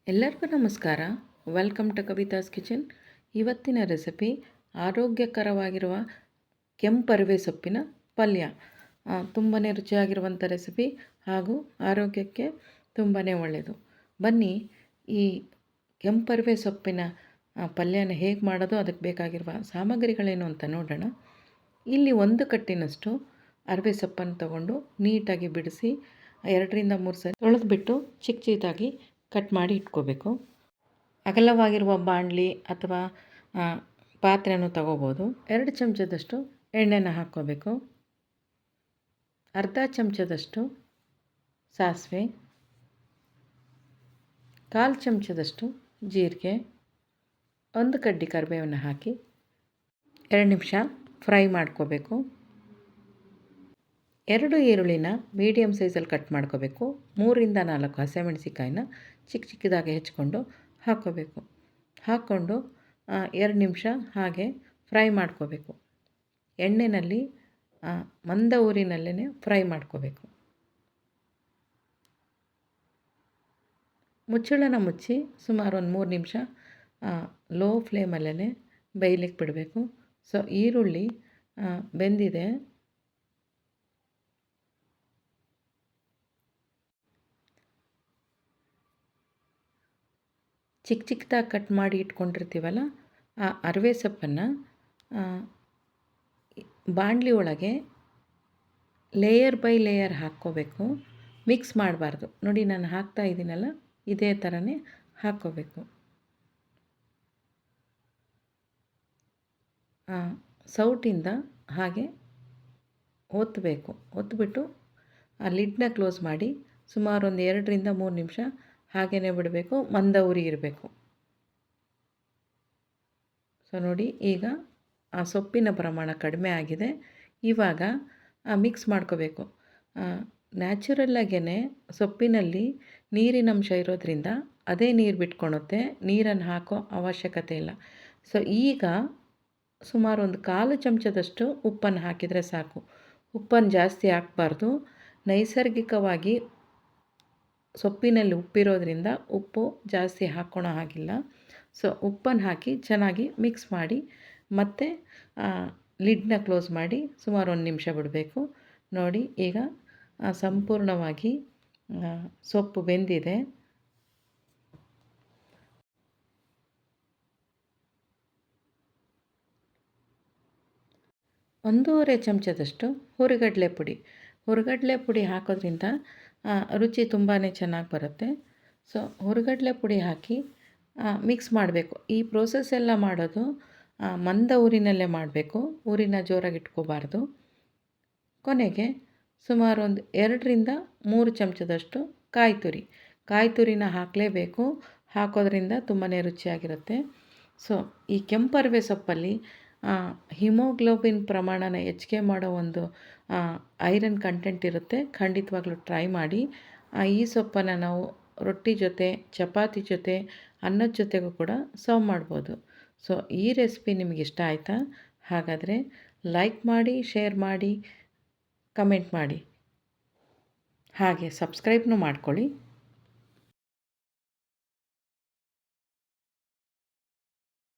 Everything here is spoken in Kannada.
ಎಲ್ಲರಿಗೂ ನಮಸ್ಕಾರ. Welcome to Kavitha's kitchen. ಇವತ್ತಿನ ರೆಸಿಪಿ ಆರೋಗ್ಯಕರವಾಗಿರುವ ಕೆಂಪರಿವೆ ಸೊಪ್ಪಿನ ಪಲ್ಯ. ತುಂಬಾ ರುಚಿಯಾಗಿರುವಂಥ ರೆಸಿಪಿ ಹಾಗೂ ಆರೋಗ್ಯಕ್ಕೆ ತುಂಬಾ ಒಳ್ಳೆಯದು. ಬನ್ನಿ ಈ ಕೆಂಪರಿವೆ ಸೊಪ್ಪಿನ ಪಲ್ಯನ ಹೇಗೆ ಮಾಡೋದು, ಅದಕ್ಕೆ ಬೇಕಾಗಿರುವ ಸಾಮಗ್ರಿಗಳೇನು ಅಂತ ನೋಡೋಣ. ಇಲ್ಲಿ 1 ಕಟ್ಟಿನಷ್ಟು ಅರಿವೆ ಸೊಪ್ಪನ್ನು ತಗೊಂಡು ನೀಟಾಗಿ ಬಿಡಿಸಿ 2ರಿಂದ 3 ಸರಿ ತೊಳೆದ್ಬಿಟ್ಟು ಚಿಕ್ಕ ಚಿಕ್ಕದಾಗಿ ಕಟ್ ಮಾಡಿ ಇಟ್ಕೋಬೇಕು. ಅಗಲವಾಗಿರುವ ಬಾಣಲಿ ಅಥವಾ ಪಾತ್ರೆಯನ್ನು ತಗೋಬೋದು. 2 ಚಮಚದಷ್ಟು ಎಣ್ಣೆನ ಹಾಕ್ಕೋಬೇಕು. ಅರ್ಧ ಚಮಚದಷ್ಟು ಸಾಸಿವೆ, 1/4 ಚಮಚದಷ್ಟು ಜೀರಿಗೆ, 1 ಕಡ್ಡಿ ಕರಿಬೇವನ್ನು ಹಾಕಿ 2 ನಿಮಿಷ ಫ್ರೈ ಮಾಡ್ಕೋಬೇಕು. 2 ಈರುಳ್ಳಿನ ಮೀಡಿಯಮ್ ಸೈಜಲ್ಲಿ ಕಟ್ ಮಾಡ್ಕೋಬೇಕು. 3ರಿಂದ 4 ಹಸಿಮೆಣಸಿಕಾಯಿನ ಚಿಕ್ಕ ಚಿಕ್ಕದಾಗಿ ಹೆಚ್ಕೊಂಡು ಹಾಕ್ಕೋಬೇಕು. ಹಾಕ್ಕೊಂಡು 2 ನಿಮಿಷ ಹಾಗೆ ಫ್ರೈ ಮಾಡ್ಕೋಬೇಕು. ಎಣ್ಣೆಯಲ್ಲಿ ಮಂದ ಊರಿನಲ್ಲೇ ಫ್ರೈ ಮಾಡ್ಕೋಬೇಕು. ಮುಚ್ಚಳನ ಮುಚ್ಚಿ ಸುಮಾರು ಒಂದು 3 ನಿಮಿಷ ಲೋ ಫ್ಲೇಮಲ್ಲೇ ಬೇಯಲಿಕ್ಕೆ ಬಿಡಬೇಕು. ಸೊ ಈರುಳ್ಳಿ ಬೆಂದಿದೆ. ಚಿಕ್ಕ ಚಿಕ್ಕದಾಗಿ ಕಟ್ ಮಾಡಿ ಇಟ್ಕೊಂಡಿರ್ತೀವಲ್ಲ, ಆ ಅರಿವೆ ಸೊಪ್ಪನ್ನು ಬಾಣಲಿ ಒಳಗೆ ಲೇಯರ್ ಬೈ ಲೇಯರ್ ಹಾಕ್ಕೋಬೇಕು. ಮಿಕ್ಸ್ ಮಾಡಬಾರ್ದು. ನೋಡಿ, ನಾನು ಹಾಕ್ತಾ ಇದ್ದೀನಲ್ಲ, ಇದೇ ಥರನೇ ಹಾಕ್ಕೋಬೇಕು. ಸೌಟಿಂದ ಹಾಗೆ ಒತ್ತಬೇಕು. ಒತ್ತಿಬಿಟ್ಟು ಆ ಲಿಡ್ನ ಕ್ಲೋಸ್ ಮಾಡಿ ಸುಮಾರು ಒಂದು 2ರಿಂದ 3 ನಿಮಿಷ ಹಾಗೇ ಬಿಡಬೇಕು. ಮಂದ ಉರಿ ಇರಬೇಕು. ಸೊ ನೋಡಿ, ಈಗ ಆ ಸೊಪ್ಪಿನ ಪ್ರಮಾಣ ಕಡಿಮೆ ಆಗಿದೆ. ಇವಾಗ ಮಿಕ್ಸ್ ಮಾಡ್ಕೋಬೇಕು. ನ್ಯಾಚುರಲ್ಲಾಗೇ ಸೊಪ್ಪಿನಲ್ಲಿ ನೀರಿನಂಶ ಇರೋದ್ರಿಂದ ಅದೇ ನೀರು ಬಿಟ್ಕೊಳುತ್ತೆ. ನೀರನ್ನು ಹಾಕೋ ಅವಶ್ಯಕತೆ ಇಲ್ಲ. ಸೊ ಈಗ ಸುಮಾರು ಒಂದು 1/4 ಚಮಚದಷ್ಟು ಉಪ್ಪನ್ನು ಹಾಕಿದರೆ ಸಾಕು. ಉಪ್ಪನ್ನು ಜಾಸ್ತಿ ಹಾಕಬಾರ್ದು. ನೈಸರ್ಗಿಕವಾಗಿ ಸೊಪ್ಪಿನಲ್ಲಿ ಉಪ್ಪಿರೋದ್ರಿಂದ ಉಪ್ಪು ಜಾಸ್ತಿ ಹಾಕ್ಕೊಳೋ ಹಾಗಿಲ್ಲ. ಸೊ ಉಪ್ಪನ್ನು ಹಾಕಿ ಚೆನ್ನಾಗಿ ಮಿಕ್ಸ್ ಮಾಡಿ ಮತ್ತೆ ಲಿಡ್ನ ಕ್ಲೋಸ್ ಮಾಡಿ ಸುಮಾರು 1 ನಿಮಿಷ ಬಿಡಬೇಕು. ನೋಡಿ, ಈಗ ಸಂಪೂರ್ಣವಾಗಿ ಸೊಪ್ಪು ಬೆಂದಿದೆ. ಒಂದೂವರೆ ಚಮಚದಷ್ಟು ಹುರಿಗಡಲೆ ಪುಡಿ. ಹುರಿಗಡಲೆ ಪುಡಿ ಹಾಕೋದ್ರಿಂದ ರುಚಿ ತುಂಬಾ ಚೆನ್ನಾಗಿ ಬರುತ್ತೆ. ಸೊ ಹುರಿಗಡಲೆ ಪುಡಿ ಹಾಕಿ ಮಿಕ್ಸ್ ಮಾಡಬೇಕು. ಈ ಪ್ರೋಸೆಸ್ ಎಲ್ಲ ಮಾಡೋದು ಮಂದ ಊರಿನಲ್ಲೇ ಮಾಡಬೇಕು. ಊರಿನ ಜೋರಾಗಿ ಇಟ್ಕೋಬಾರ್ದು. ಕೊನೆಗೆ ಸುಮಾರು ಒಂದು 2ರಿಂದ 3 ಚಮಚದಷ್ಟು ಕಾಯಿ ತುರಿನ ಹಾಕಲೇಬೇಕು. ಹಾಕೋದ್ರಿಂದ ತುಂಬಾ ರುಚಿಯಾಗಿರುತ್ತೆ. ಸೊ ಈ ಕೆಂಪರಿವೆ ಸೊಪ್ಪಲ್ಲಿ ಹಿಮೋಗ್ಲೋಬಿನ್ ಪ್ರಮಾಣನ ಹೆಚ್ಚಿಗೆ ಮಾಡೋ ಒಂದು ಐರನ್ ಕಂಟೆಂಟ್ ಇರುತ್ತೆ. ಖಂಡಿತವಾಗ್ಲೂ ಟ್ರೈ ಮಾಡಿ. ಈ ಸೊಪ್ಪನ್ನು ನಾವು ರೊಟ್ಟಿ ಜೊತೆ, ಚಪಾತಿ ಜೊತೆ, ಅನ್ನದ ಜೊತೆಗೂ ಕೂಡ ಸರ್ವ್ ಮಾಡ್ಬೋದು. ಸೊ ಈ ರೆಸಿಪಿ ನಿಮಗೆ ಇಷ್ಟ ಆಯಿತಾ? ಹಾಗಾದರೆ ಲೈಕ್ ಮಾಡಿ, ಶೇರ್ ಮಾಡಿ, ಕಮೆಂಟ್ ಮಾಡಿ, ಹಾಗೆ ಸಬ್ಸ್ಕ್ರೈಬ್ನೂ ಮಾಡ್ಕೊಳ್ಳಿ.